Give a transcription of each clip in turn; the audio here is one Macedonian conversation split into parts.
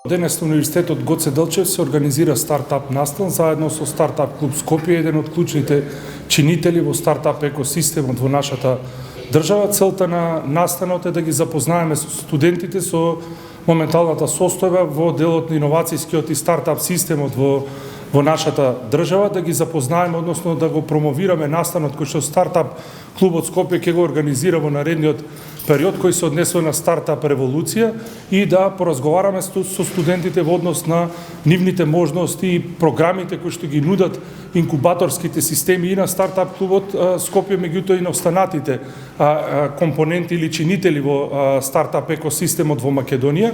Денес на Универзитетот Гоце Делчев се организира стартап настан заедно со Стартап клуб Скопје, еден од клучните чинители во стартап екосистемот во нашата држава. Целта на настанот е да ги запознаеме со студентите со моменталната состојба во делот на иновацијскиот и стартап системот во нашата држава, да ги запознаеме, односно да го промовираме настанот кој што Стартап клубот Скопје ќе го организира во наредниот период кој се однесува на стартап револуција и да поразговараме со студентите во однос на нивните можности и програмите кои што ги нудат инкубаторските системи и на стартап клубот Скопје, меѓутоа и на останатите компоненти или чинители во стартап екосистемот во Македонија.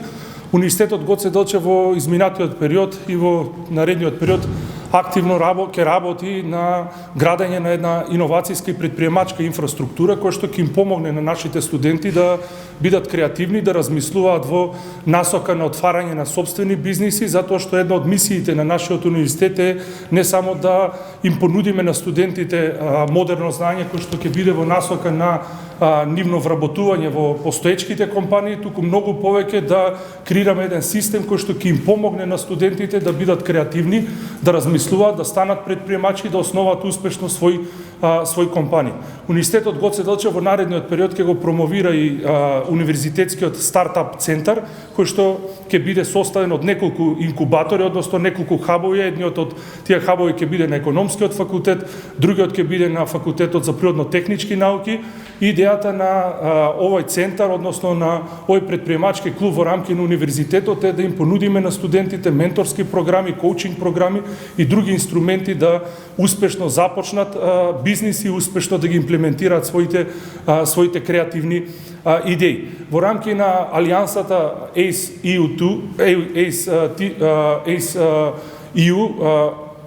Универзитетот Гоце Делчев во изминатиот период и во наредниот период активно ќе работи на градење на една иновацијска и предприемачка инфраструктура која што ќе им помогне на нашите студенти да бидат креативни, да размислуваат во насока на отварање на сопствени бизниси, затоа што една од мисиите на нашиот универзитет е не само да им понудиме на студентите модерно знаење кој што ќе биде во насока на нивно вработување во постоечките компании, туку многу повеќе да креираме еден систем кој што ќе им помогне на студентите да бидат креативни, да размислуваат, да станат предприемачи, да основаат успешно свој компании. Универзитетот Гоце Делчев во наредниот период ќе го промовира и универзитетскиот стартап центар, кој што ќе биде составен од неколку инкубатори, односно неколку хабови. Едниот од тие хабови ќе биде на економскиот факултет, другиот ќе биде на факултетот за природно-технички науки. Идејата на овој центар, односно на овој предприемачки клуб во рамки на универзитетот е да им понудиме на студентите менторски програми, коучинг програми и други инструменти да успешно започнат бизниси и успешно да ги имплементираат своите креативни идеи. Во рамки на алијансата ACE-EU,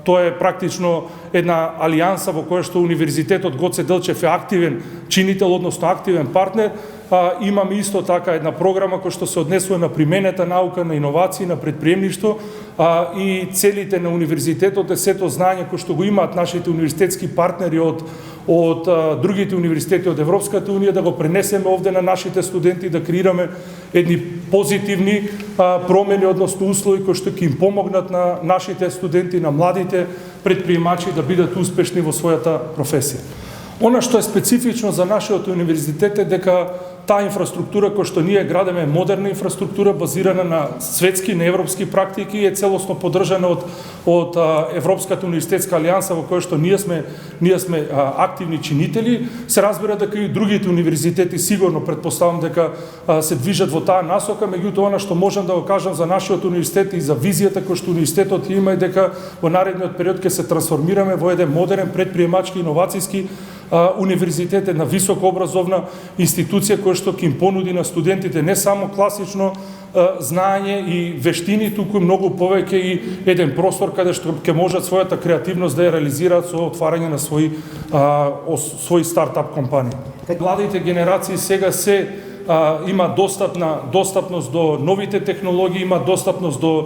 тоа е практично една алијанса во која што Универзитетот Гоце Делчев е активен чинител, односно активен партнер. Имаме исто така една програма која што се однесува на применета наука, на иновации, на предприемништво и целите на универзитетот е сето знаење кој што го имаат нашите универзитетски партнери од другите универзитети од Европската унија, да го пренесеме овде на нашите студенти, да креираме едни позитивни промени, односно услови кои што ќе им помогнат на нашите студенти, на младите предприемачи да бидат успешни во својата професија. Она што е специфично за нашиот универзитет е дека таа инфраструктура која што ние градиме е модерна инфраструктура базирана на светски, на европски практики и е целосно поддржана од Европската универзитетска алијанса во која што ние сме активни чинители. Се разбира дека и другите универзитети сигурно претпоставам дека се движат во таа насока, меѓутоа она што можам да го кажам за нашиот универзитет и за визијата која што универзитетот има е дека во наредниот период ќе се трансформираме во еден модерен предприемачки иновацијски универзитет, една високообразовна институција која што ќе им понуди на студентите не само класично знаење и вештини, туку многу повеќе и еден простор каде што ќе можат својата креативност да ја реализираат со отварање на свои стартап компании. Младите генерации сега има достапност до новите технологии, има достапност до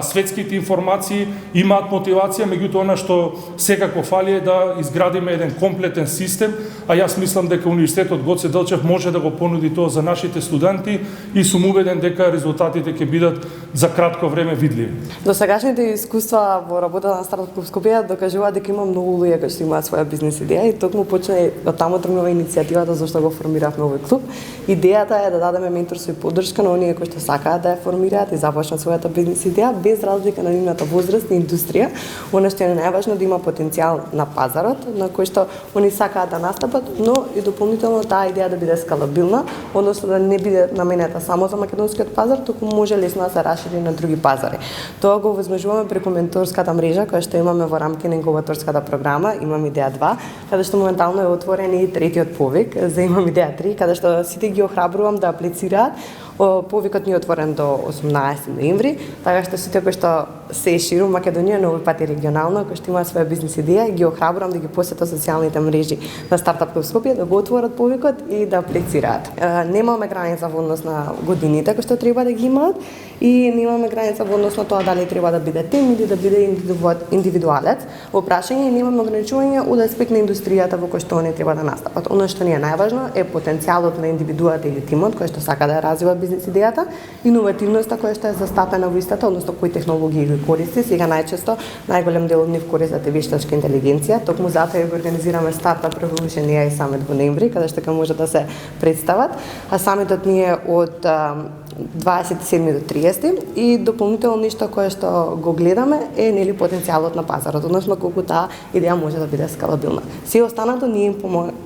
светските информации, имаат мотивација, меѓутоа она што секако фали е да изградиме еден комплетен систем, а јас мислам дека Универзитетот Гоце Делчев може да го понуди тоа за нашите студенти и сум убеден дека резултатите ќе бидат за кратко време видливи. Досегашните искуства во работата на Стартап клуб Скопје докажуваат дека има многу луѓе кои што имаат своја бизнес идеја и токму почна од таму тргнува иницијативата зашто го формиравме овој клуб. Идејата е да дадеме менторство и поддршка на оние кои што сакаат да ја формираат и започнат својата бизнес идеја без разлика на нивната возраст и индустрија. Она што е најважно да има потенцијал на пазарот на кој што они сакаат да настапат, но и дополнително таа идеја да биде скалабилна, односно да не биде наменета само за македонскиот пазар, туку може лесно да се расшири на други пазари. Тоа го овозможуваме преку менторската мрежа која што имаме во рамки на инкубаторската програма Имам идеја 2, каде што моментално е отворен и третиот повик за Имам идеја 3, каде што сите ги охрабрувам да аплицираат. Повикот ни е отворен до 18 ноември, така што сите кои што се ширум Македонија, но овој пат и регионално, кои што имаат своја бизнис идеја, ги охрабрувам да ги посетат социјалните мрежи на Стартап Клуб Скопје, да го отворат повикот и да аплицираат. Немаме граница во однос на годините кои што треба да ги имаат и немаме граница во однос на тоа дали треба да биде тим или да биде индивидуалец. Во прашање немаме ограничување од аспект на индустријата во кој што они треба да настапат. Оно што ни е најважно е потенцијалот на индивидуата или тимот кој што сака да ја развива бизнис идејата, иновативноста која што е застапена во истата, односно кои технологии ги користи. Сега најчесто најголем дел од нив користат вештачка интелигенција. Токму затоа го организираме Startup Revolution AI Summit во ноември, каде што ќе може да се представат. А самитот ни е од 27 до 30 и дополнително ништо кое што го гледаме е нели потенцијалот на пазарот, односно колку таа идеја може да биде скалабилна. Се останато ние им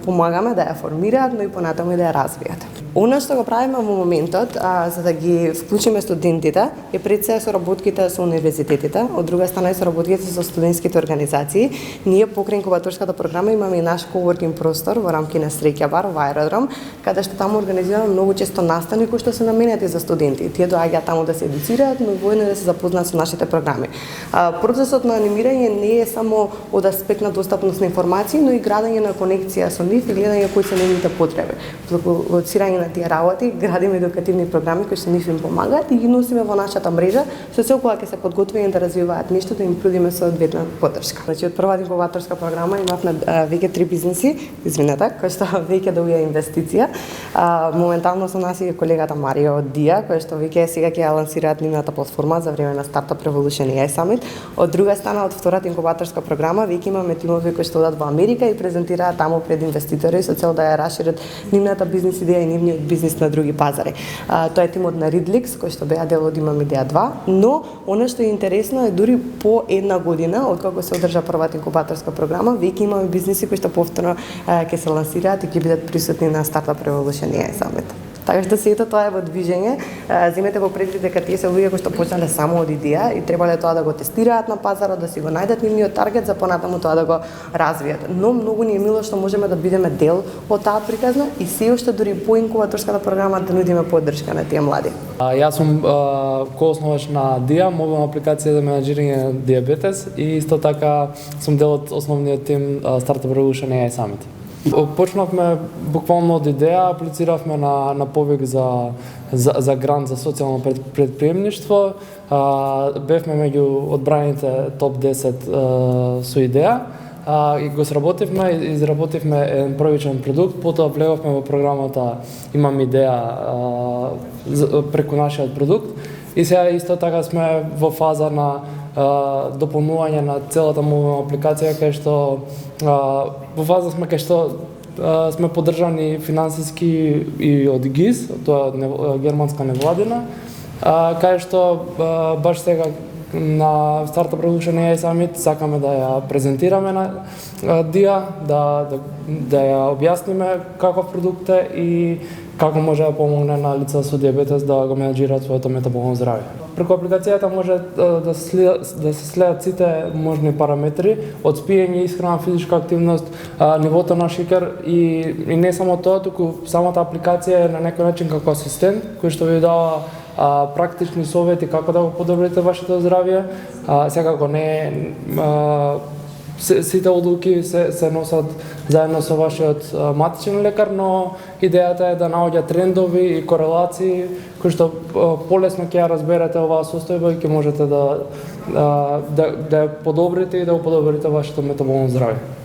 помагаме да ја формираат, но и понатаму и да ја развијат. Она што го правиме во моментот, за да ги вклучиме студентите, е пред се соработките со универзитетите, од друга страна и соработките со студентските организации. Ние покрај инкубаторската програма имаме и наш коворкинг простор во рамки на Среќа бар во аеродром, каде што таму организираме многу често настани кои што се наменети за студенти. Тие доаѓаат таму да се едуцираат, но воедно да се запознаат со нашите програми. Процесот на анимирање не е само од аспект на достапност на информации, но и градење на конекција со нив и гледање кои се нивните потреби. Лоцирање на тие работи, градиме едукативни програми кои што нив им помагаат и ги носиме во нашата мрежа, со цел кога ќе се подготвени да развиваат нешто, да им прудиме соодветна поддршка. Значи од првата инкубаторска програма имавме веќе 3 бизниси, кои што веќе добија инвестиција. Моментално со нас е колегата Марио од ДИА, кој што веќе сега ќе ја лансираат нивната платформа за време на Startup Revolution AI Summit. Од друга страна, од втората инкубаторска програма веќе имаме тимови кои што одат во Америка и презентираат таму пред инвеститори со цел да ја расшират нивната бизнис идеја и нивниот бизнис на други пазари. Тоа е тимот на Ridlix, кој што беа дел од Имам идеја 2, но она што е интересно е дури по една година од кога се одржа првата инкубаторска програма, веќе имаме бизниси кои што повторно ќе се лансираат и ќе бидат присутни на Startup Revolution AI Summit. Така што сето тоа е во движење. Земете во предвид дека тие се луѓе кои што почнале само од идеја и требале тоа да го тестираат на пазарот, да си го најдат нивниот таргет за понатаму тоа да го развијат. Но многу ни е мило што можеме да бидеме дел од таа приказна и се уште дури по инкубаторската програма да нудиме поддршка на тие млади. Јас сум коосновач на ДИА, мобилна апликација за менаџирање на дијабетес и исто така сум дел од основниот тим Startup Revolution AI Summit. Почнавме буквално од идеја, аплициравме на повик за грант за социјално предприемништво. Бевме меѓу одбраните топ 10 со идеја. И го сработивме, изработивме еден првичен продукт, потоа влеговме во програмата Имам идеја преку нашиот продукт и сега исто така сме во фаза на дополнување на целата мобилна апликација кај што во фаза сме кај што сме поддржани финансиски и од ГИС, тоа е германска невладина, кај што баш сега на Startup Revolution AI Summit сакаме да ја презентираме на ДИА, да ја објасниме каков продукт е и како може да помогне на лица со дијабетес да го менаџираат своето метаболно здравје. Преку апликацијата може да се следат сите можни параметри, од спиење, исхрана, физичка активност, нивото на шекер и не само тоа, туку самата апликација е на некој начин како асистент кој што ви дава практични совети како да го подобрите вашето здравје. Секако не сите одлуки се носат заедно со вашиот матичен лекар, но идејата е да наоѓа трендови и корелации кои што полесно ќе ја разберете оваа состојба и ќе можете да подобрите и да го подобрите вашето метаболно здравје.